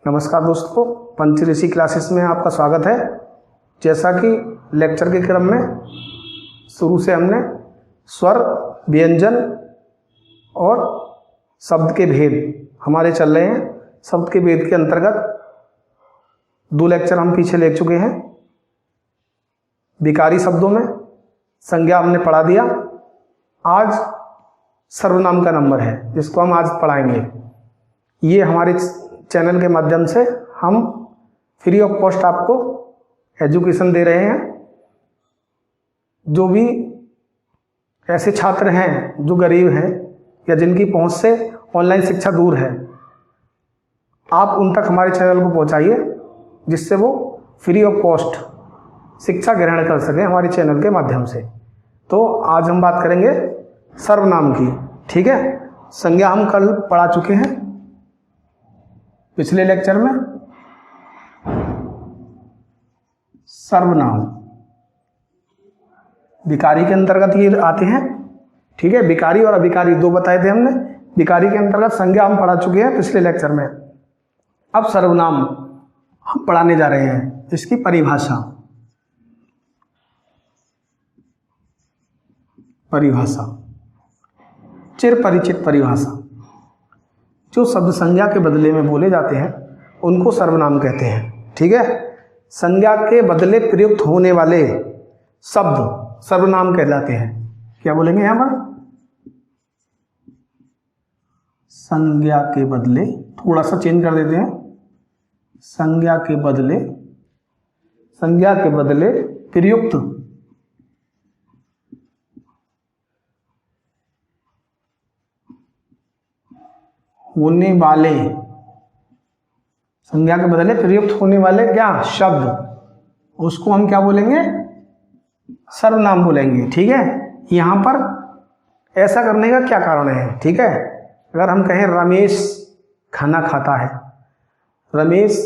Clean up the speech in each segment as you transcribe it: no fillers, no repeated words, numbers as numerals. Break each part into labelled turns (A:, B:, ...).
A: नमस्कार दोस्तों, पंच ऋषि क्लासेस में आपका स्वागत है। जैसा कि लेक्चर के क्रम में शुरू से हमने स्वर, व्यंजन और शब्द के भेद हमारे चल रहे हैं। शब्द के भेद के अंतर्गत 2 लेक्चर हम पीछे ले चुके हैं। विकारी शब्दों में संज्ञा हमने पढ़ा दिया। आज सर्वनाम का नंबर है जिसको हम आज पढ़ाएंगे। ये हमारे चैनल के माध्यम से हम फ्री ऑफ कॉस्ट आपको एजुकेशन दे रहे हैं। जो भी ऐसे छात्र हैं जो गरीब हैं या जिनकी पहुंच से ऑनलाइन शिक्षा दूर है, आप उन तक हमारे चैनल को पहुंचाइए जिससे वो फ्री ऑफ कॉस्ट शिक्षा ग्रहण कर सकें हमारे चैनल के माध्यम से। तो आज हम बात करेंगे सर्वनाम की। ठीक है, संज्ञा हम कल पढ़ा चुके हैं पिछले लेक्चर में। सर्वनाम विकारी के अंतर्गत ये आते हैं। ठीक है, विकारी और अविकारी 2 बताए थे हमने। विकारी के अंतर्गत संज्ञा हम पढ़ा चुके हैं पिछले लेक्चर में। अब सर्वनाम हम पढ़ाने जा रहे हैं। इसकी परिभाषा चिर परिचित परिभाषा। जो शब्द संज्ञा के बदले में बोले जाते हैं उनको सर्वनाम कहते हैं। ठीक है, संज्ञा के बदले प्रयुक्त होने वाले शब्द सर्वनाम कहलाते हैं। क्या बोलेंगे यहां पर? संज्ञा के बदले, थोड़ा सा चेंज कर देते हैं। संज्ञा के बदले प्रयुक्त होने वाले, संज्ञा के बदले प्रयुक्त होने वाले क्या शब्द, उसको हम क्या बोलेंगे? सर्वनाम बोलेंगे। ठीक है, यहां पर ऐसा करने का क्या कारण है? ठीक है, अगर हम कहें रमेश खाना खाता है, रमेश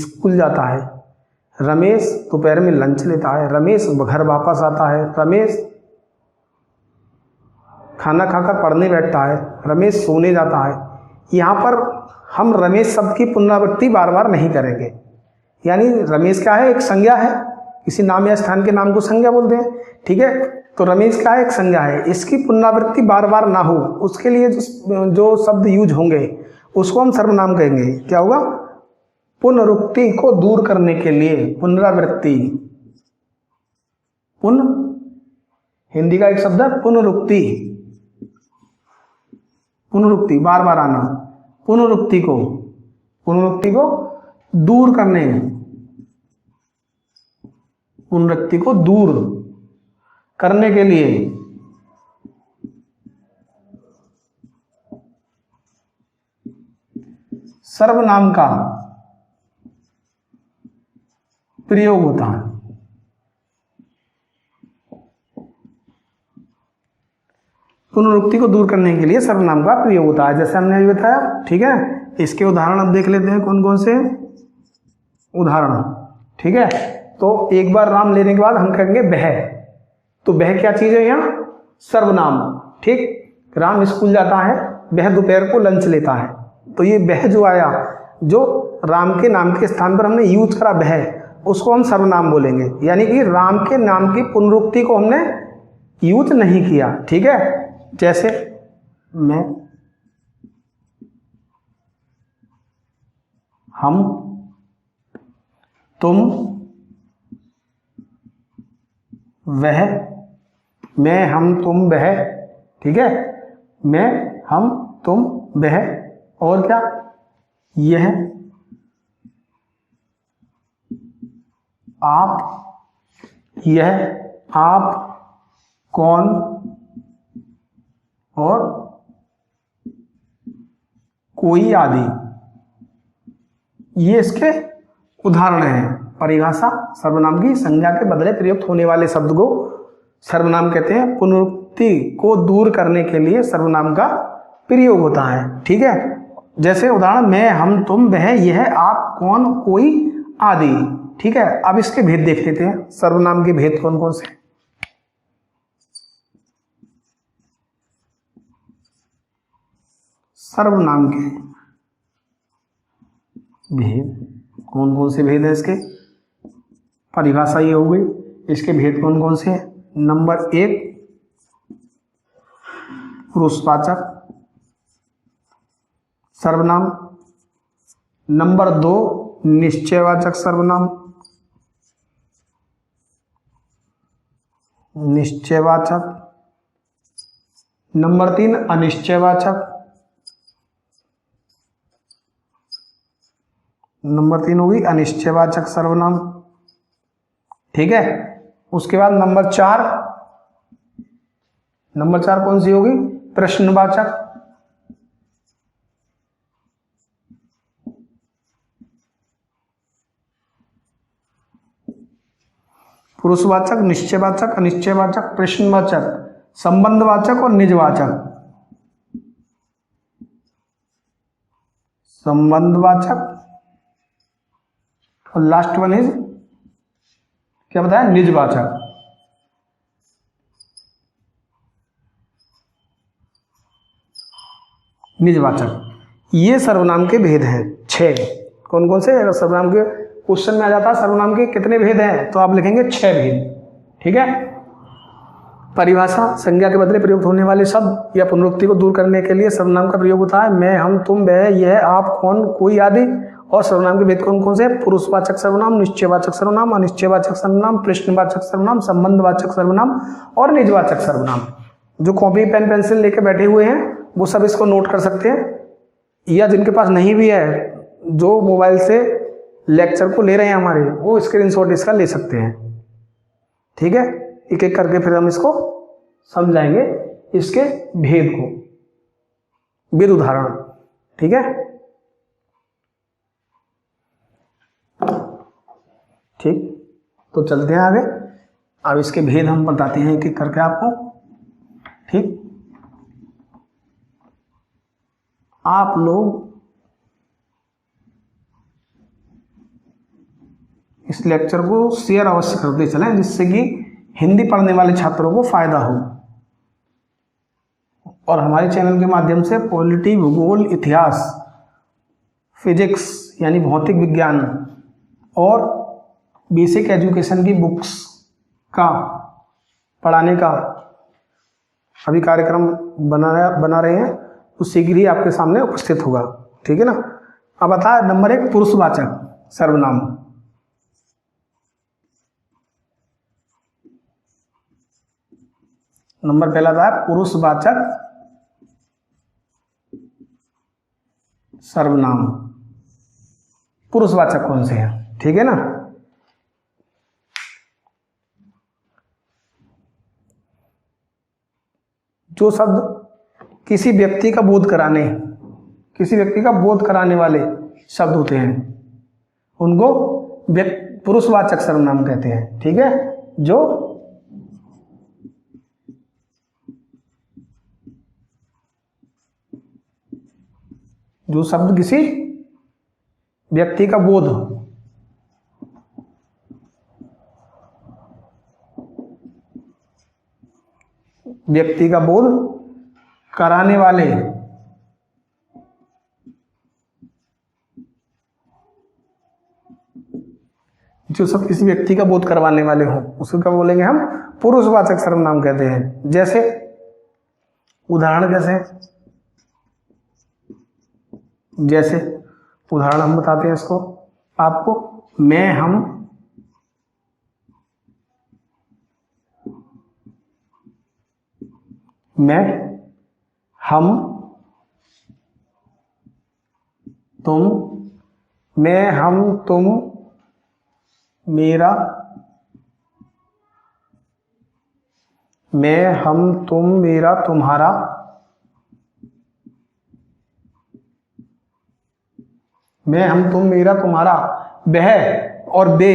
A: स्कूल जाता है, रमेश दोपहर में लंच लेता है, रमेश घर वापस आता है, रमेश खाना खाकर पढ़ने बैठता है, रमेश सोने जाता है। यहाँ पर हम रमेश शब्द की पुनरावृत्ति बार बार नहीं करेंगे। यानी रमेश क्या है? एक संज्ञा है। किसी नाम या स्थान के नाम को संज्ञा बोलते हैं। ठीक है, तो रमेश क्या है? एक संज्ञा है। इसकी पुनरावृत्ति बार बार ना हो उसके लिए जो शब्द यूज होंगे उसको हम सर्वनाम कहेंगे। क्या होगा? पुनरुक्ति को दूर करने के लिए पुनरावृत्ति। हिंदी का एक शब्द है पुनरुक्ति। पुनरुक्ति बार बार आना। पुनरुक्ति को दूर करने, पुनरुक्ति को दूर करने के लिए सर्वनाम का प्रयोग होता है। पुनरुक्ति को दूर करने के लिए सर्वनाम का प्रयोग होता है, जैसे हमने अभी बताया। ठीक है, इसके उदाहरण अब देख लेते हैं कौन कौन से उदाहरण। ठीक है, तो एक बार राम लेने के बाद हम कहेंगे वह। तो वह क्या चीज है? यहाँ सर्वनाम। ठीक, राम स्कूल जाता है, वह दोपहर को लंच लेता है। तो ये वह जो आया, जो राम के नाम के स्थान पर हमने यूज करा वह, उसको हम सर्वनाम बोलेंगे। यानी कि राम के नाम की पुनरुक्ति को हमने यूज नहीं किया। ठीक है, जैसे मैं, हम, तुम, वह, मैं, हम, तुम, वह। ठीक है, मैं, हम, तुम, वह। और क्या? यह, आप, यह, आप, कौन और कोई आदि। ये इसके उदाहरण हैं। परिभाषा सर्वनाम की संज्ञा के बदले प्रयुक्त होने वाले शब्द को सर्वनाम कहते हैं। पुनरुक्ति को दूर करने के लिए सर्वनाम का प्रयोग होता है। ठीक है, जैसे उदाहरण मैं, हम, तुम, वह, यह, आप, कौन, कोई आदि। ठीक है, अब इसके भेद देख लेते हैं। सर्वनाम के भेद कौन कौन से? सर्वनाम के भेद कौन कौन से भेद है इसके, परिभाषा ये हो गई। इसके भेद कौन कौन से हैं? नंबर 1 पुरुषवाचक सर्वनाम, नंबर 2 निश्चयवाचक सर्वनाम, निश्चयवाचक, नंबर 3 अनिश्चयवाचक, नंबर 3 होगी अनिश्चयवाचक सर्वनाम। ठीक है, उसके बाद नंबर 4 कौन सी होगी? प्रश्नवाचक। पुरुषवाचक, निश्चयवाचक, अनिश्चयवाचक, प्रश्नवाचक, संबंधवाचक और निजवाचक। संबंधवाचक और लास्ट वन इज क्या बताया? निजवाचक। निजवाचक ये सर्वनाम के भेद हैं 6। कौन कौन से? अगर सर्वनाम के क्वेश्चन में आ जाता है सर्वनाम के कितने भेद हैं, तो आप लिखेंगे 6 भेद। ठीक है। परिभाषा, संज्ञा के बदले प्रयुक्त होने वाले शब्द या पुनरुक्ति को दूर करने के लिए सर्वनाम का प्रयोग होता है। मैं, हम, तुम, वह, यह, आप, कौन, कोई आदि। और सर्वनाम के भेद कौन कौन से? पुरुषवाचक सर्वनाम, निश्चयवाचक सर्वनाम, अनिश्चयवाचक सर्वनाम, प्रश्नवाचक सर्वनाम, संबंधवाचक सर्वनाम और निजवाचक सर्वनाम। जो कॉपी पेन पेंसिल लेके बैठे हुए हैं वो सब इसको नोट कर सकते हैं, या जिनके पास नहीं भी है, जो मोबाइल से लेक्चर को ले रहे हैं हमारे, वो स्क्रीनशॉट इसका ले सकते हैं। ठीक है, एक एक करके फिर हम इसको समझाएंगे, इसके भेद को, भेद उदाहरण। ठीक है, ठीक, तो चलते हैं आगे। अब इसके भेद हम बताते हैं एक एक करके आपको। ठीक, आप लोग इस लेक्चर को शेयर अवश्य करते चलें, जिससे कि हिंदी पढ़ने वाले छात्रों को फायदा हो। और हमारे चैनल के माध्यम से पॉलिटी, भूगोल, इतिहास, फिजिक्स यानी भौतिक विज्ञान और बेसिक एजुकेशन की बुक्स का पढ़ाने का अभी कार्यक्रम बना रहे हैं, तो शीघ्र ही आपके सामने उपस्थित होगा। ठीक है ना। अब आता है नंबर 1 पुरुषवाचक सर्वनाम। नंबर पहला था पुरुषवाचक सर्वनाम। पुरुषवाचक कौन से हैं? ठीक है ना। जो शब्द किसी व्यक्ति का बोध कराने वाले शब्द होते हैं उनको पुरुषवाचक सर्वनाम कहते हैं। ठीक है, जो शब्द किसी व्यक्ति का बोध कराने वाले जो सब किसी व्यक्ति का बोध करवाने वाले हों, उसको क्या बोलेंगे हम? पुरुषवाचक सर्वनाम कहते हैं। जैसे उदाहरण उदाहरण हम बताते हैं इसको आपको। मैं, हम, तुम, मेरा, मैं, हम, तुम, मेरा, तुम्हारा, मैं, हम, तुम, मेरा, तुम्हारा, वह और वे,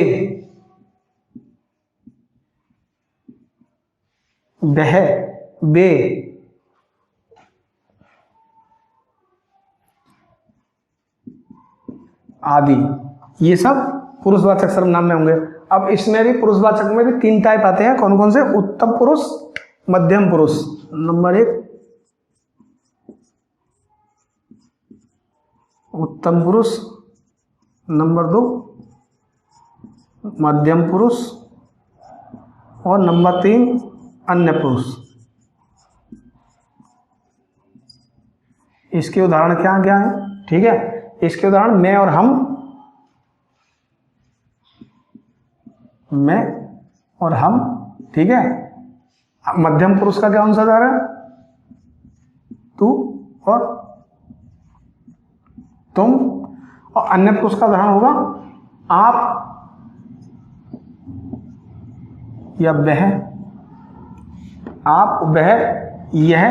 A: आदि, ये सब पुरुषवाचक सर्वनाम में होंगे। अब इसमें भी पुरुषवाचक में भी 3 टाइप आते हैं। कौन कौन से? उत्तम पुरुष, मध्यम पुरुष। नंबर 1 उत्तम पुरुष, नंबर 2 मध्यम पुरुष और नंबर 3 अन्य पुरुष। इसके उदाहरण क्या क्या है? ठीक है, इसके उदाहरण मैं और हम, मैं और हम। ठीक है, मध्यम पुरुष का क्या कौन सा उदाहरण? तू और तुम। और अन्य पुरुष का उदाहरण होगा आप या वह, आप, वह, यह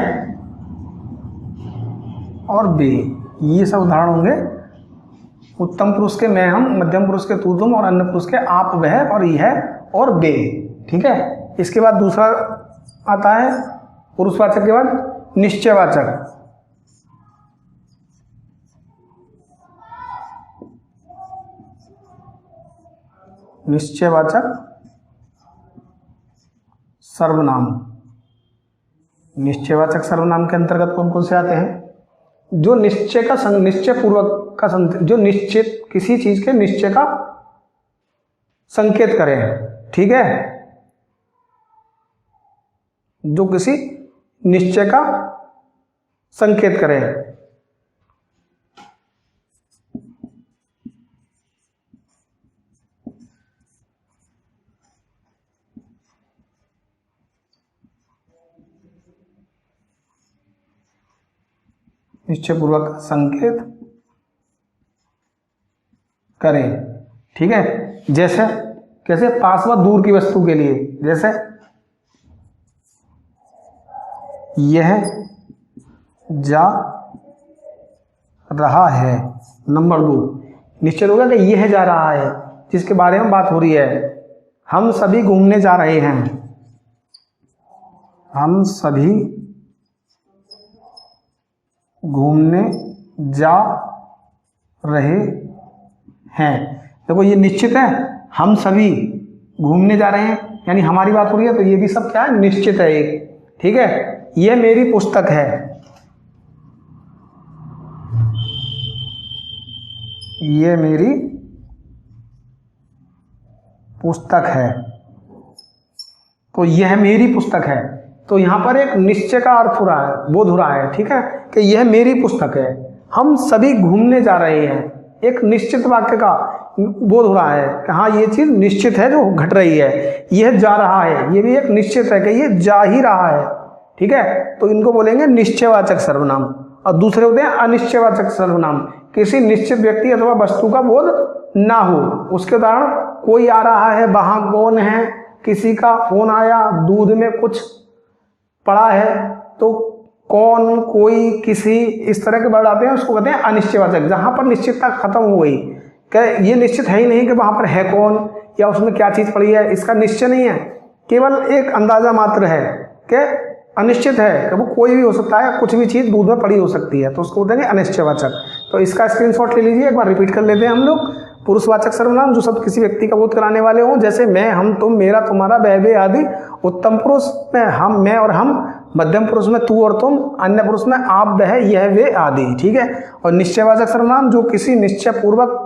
A: और वे। ये सब उदाहरण होंगे उत्तम पुरुष के मैं हम, मध्यम पुरुष के तू तुम और अन्य पुरुष के आप वह और यह और वे। ठीक है, इसके बाद दूसरा आता है पुरुषवाचक के बाद निश्चयवाचक। निश्चयवाचक सर्वनाम। निश्चयवाचक सर्वनाम के अंतर्गत कौन कौन से आते हैं? जो निश्चय का निश्चय पूर्वक का जो निश्चित किसी चीज के निश्चय का संकेत करें। ठीक है, जो किसी निश्चय का संकेत करें। निश्चय पूर्वक संकेत करें। ठीक है, जैसे कैसे? पास व दूर की वस्तु के लिए, जैसे यह जा रहा है। नंबर 2 निश्चित होगा कि यह जा रहा है, जिसके बारे में बात हो रही है। हम सभी घूमने जा रहे हैं। हम सभी घूमने जा रहे हैं। देखो ये निश्चित है, हम सभी घूमने जा रहे हैं, यानी हमारी बात हो रही है, तो ये भी सब क्या है? निश्चित है एक। ठीक है, ये मेरी पुस्तक है। ये मेरी पुस्तक है, तो यह मेरी पुस्तक है। तो यहां पर एक निश्चय का अर्थ हो रहा है, बोध हो रहा है। ठीक है, कि यह मेरी पुस्तक है। हम सभी घूमने जा रहे हैं, एक निश्चित वाक्य का बोध हो रहा है कि हाँ ये चीज निश्चित है जो घट रही है। यह जा रहा है, ये भी एक निश्चित है कि ये जा ही रहा है। ठीक है, तो इनको बोलेंगे निश्चयवाचक सर्वनाम। और दूसरे होते हैं अनिश्चयवाचक सर्वनाम। किसी निश्चित व्यक्ति अथवा वस्तु का बोध ना हो। उसके उदाहरण कोई आ रहा है, वहां कौन है, किसी का फोन आया, दूध में कुछ पड़ा है, तो कौन, कोई, किसी, इस तरह के वर्ड आते हैं, उसको कहते हैं अनिश्चयवाचक। जहां पर निश्चितता खत्म हो गई कि ये निश्चित है ही नहीं कि वहां पर है कौन या उसमें क्या चीज पड़ी है, इसका निश्चय नहीं है, केवल एक अंदाजा मात्र है कि अनिश्चित है कि वो कोई भी हो सकता है, कुछ भी चीज दूध में पड़ी हो सकती है, तो उसको बोलते हैं अनिश्चयवाचक। तो इसका स्क्रीनशॉट ले लीजिए, एक बार रिपीट कर लेते हैं हम लोग। पुरुषवाचक सर्वनाम जो शब्द किसी व्यक्ति का बोध कराने वाले हों, जैसे मैं, हम, तुम, मेरा, तुम्हारा, वह, वे आदि। उत्तम पुरुष में हम, मैं और हम। मध्यम पुरुष में तू और तुम। अन्य पुरुष में आप, वह, यह, वे आदि। ठीक है, और निश्चयवाचक सर्वनाम जो किसी निश्चय पूर्वक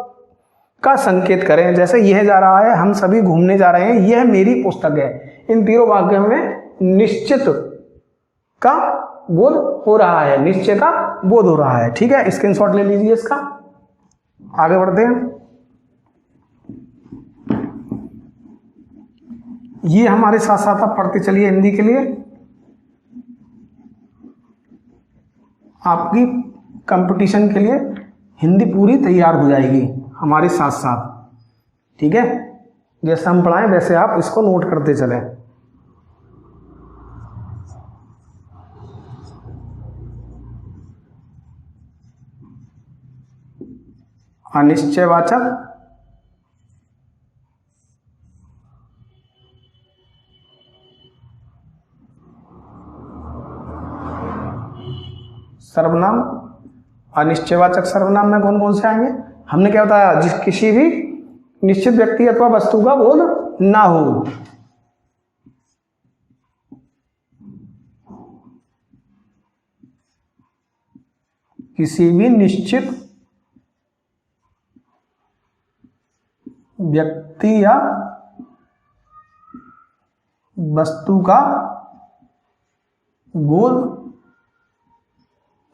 A: का संकेत करें, जैसे यह जा रहा है, हम सभी घूमने जा रहे हैं, यह मेरी पुस्तक है। इन तीनों वाक्यों में निश्चित का बोध हो रहा है, निश्चय का बोध हो रहा है। ठीक है, स्क्रीनशॉट ले लीजिए इसका। आगे बढ़ते हैं। ये हमारे साथ साथ आप पढ़ते चलिए हिंदी के लिए। आपकी कंपटीशन के लिए हिंदी पूरी तैयार हो जाएगी हमारे साथ साथ। ठीक है, जैसे हम पढ़ाएं वैसे आप इसको नोट करते चलें। अनिश्चयवाचक सर्वनाम। अनिश्चयवाचक सर्वनाम में कौन कौन से आएंगे? हमने क्या बताया? जिस किसी भी निश्चित व्यक्ति अथवा वस्तु का बोध ना हो। किसी भी निश्चित व्यक्ति या वस्तु का गोल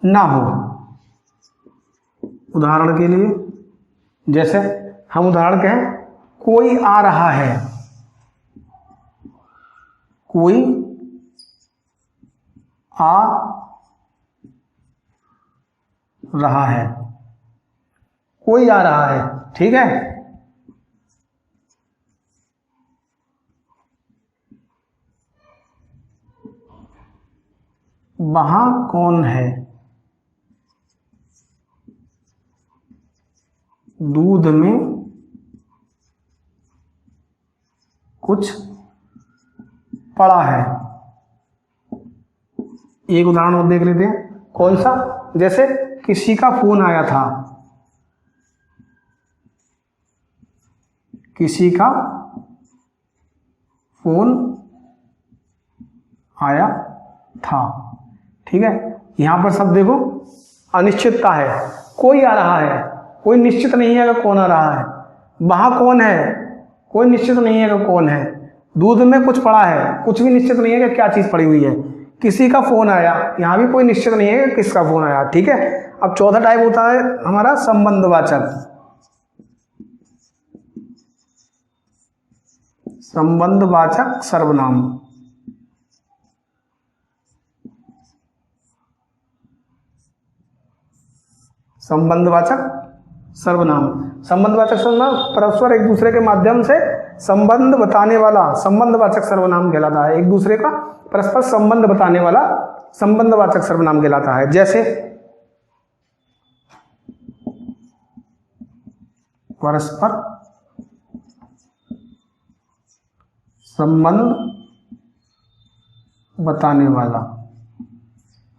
A: ना हो। उदाहरण के लिए जैसे हम उदाहरण कहें, कोई आ रहा है, कोई आ रहा है, कोई आ रहा है, ठीक है। वहां कौन है, दूध में कुछ पड़ा है। एक उदाहरण और देख लेते हैं, कौन सा, जैसे किसी का फोन आया था, किसी का फोन आया था, ठीक है। यहां पर सब देखो अनिश्चितता है, कोई आ रहा है, कोई निश्चित नहीं है कि कौन आ रहा है। वहां कौन है, कोई निश्चित नहीं है कि कौन है। दूध में कुछ पड़ा है, कुछ भी निश्चित नहीं है कि क्या चीज पड़ी हुई है। किसी का फोन आया, यहां भी कोई निश्चित नहीं है कि किसका फोन आया, ठीक है। अब चौथा टाइप होता है हमारा संबंधवाचक। संबंधवाचक सर्वनाम। संबंधवाचक सर्वनाम, संबंधवाचक सर्वनाम परस्पर एक दूसरे के माध्यम से संबंध बताने वाला संबंधवाचक सर्वनाम कहलाता है। एक दूसरे का परस्पर संबंध बताने वाला संबंधवाचक सर्वनाम कहलाता है। जैसे परस्पर संबंध बताने वाला,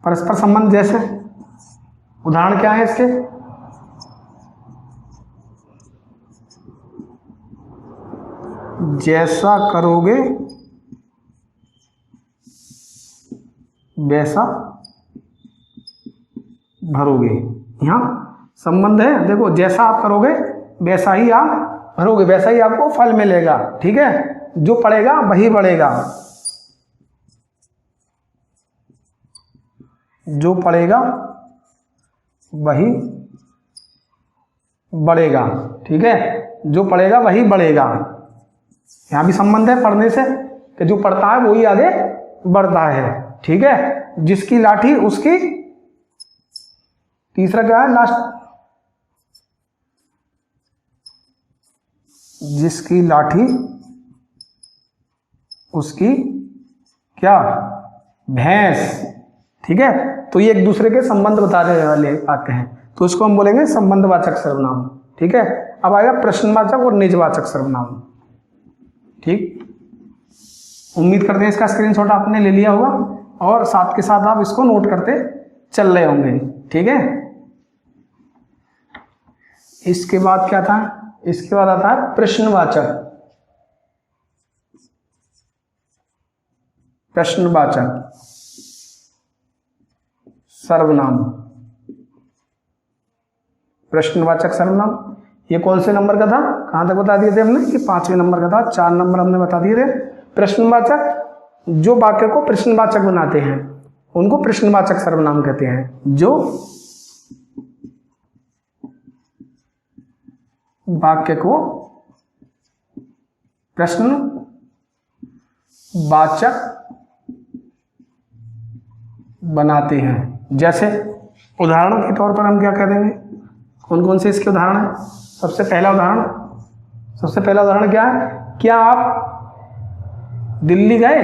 A: परस्पर संबंध, जैसे उदाहरण क्या है इसके, जैसा करोगे वैसा भरोगे। यहां संबंध है, देखो जैसा आप करोगे वैसा ही आप भरोगे, वैसा ही आपको फल मिलेगा, ठीक है। जो पड़ेगा वही बढ़ेगा, जो पड़ेगा वही बढ़ेगा, ठीक है। जो पड़ेगा वही बढ़ेगा। यहां भी संबंध है पढ़ने से, कि जो पढ़ता है वही आगे बढ़ता है, ठीक है। जिसकी लाठी उसकी, तीसरा क्या है लास्ट, जिसकी लाठी उसकी क्या, भैंस, ठीक है। तो ये एक दूसरे के संबंध बताने वाले आते हैं, तो इसको हम बोलेंगे संबंधवाचक सर्वनाम, ठीक है। अब आएगा प्रश्नवाचक और निजवाचक सर्वनाम, ठीक। उम्मीद करते हैं इसका स्क्रीनशॉट आपने ले लिया होगा और साथ के साथ आप इसको नोट करते चल रहे होंगे, ठीक है। इसके बाद क्या था, इसके बाद आता है प्रश्नवाचक। प्रश्नवाचक सर्वनाम, प्रश्नवाचक सर्वनाम, ये कौन से नंबर का था, कहां तक बता दिए थे हमने कि 5वें नंबर का था, 4 नंबर हमने बता दिए थे। प्रश्नवाचक जो वाक्य को प्रश्नवाचक बनाते हैं उनको प्रश्नवाचक सर्वनाम कहते हैं। जो वाक्य को प्रश्नवाचक बनाते हैं। जैसे उदाहरण के तौर पर हम क्या कह देंगे, कौन कौन से इसके उदाहरण हैं। सबसे पहला उदाहरण क्या है, क्या आप दिल्ली गए,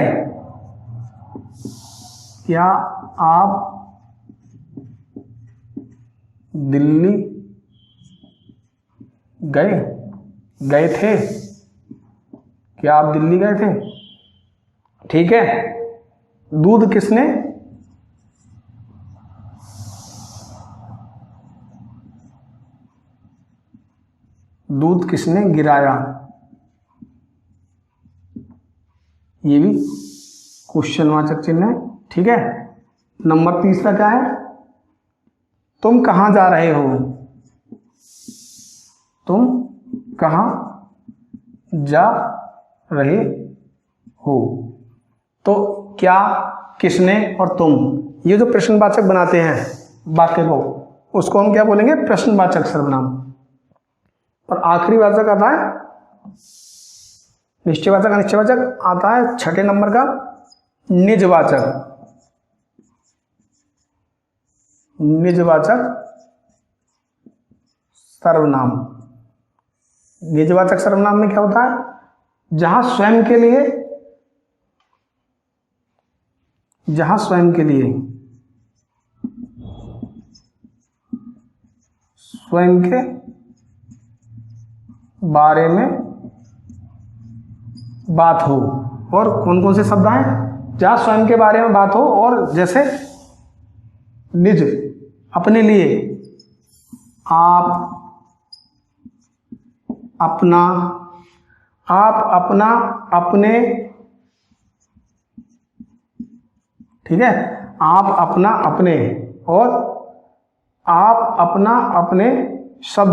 A: क्या आप दिल्ली गए थे, क्या आप दिल्ली गए थे, ठीक है। दूध किसने गिराया, ये भी क्वेश्चनवाचक चिन्ह है, ठीक है। नंबर तीसरा क्या है, तुम कहां जा रहे हो, तुम कहां जा रहे हो। तो क्या, किसने और तुम, ये जो प्रश्नवाचक बनाते हैं वाक्य को, उसको हम क्या बोलेंगे, प्रश्नवाचक सर्वनाम। और आखिरी वाचक आता है निश्चयवाचक, अनिश्चयवाचक, आता है 6 नंबर का निजवाचक। निजवाचक सर्वनाम। निजवाचक सर्वनाम में क्या होता है, जहां स्वयं के लिए, स्वयं के बारे में बात हो। और कौन कौन से शब्द आए, जहां स्वयं के बारे में बात हो, और जैसे निज, अपने लिए, आप अपना, अपने, ठीक है, आप अपना, अपने, और आप अपना, अपने शब्द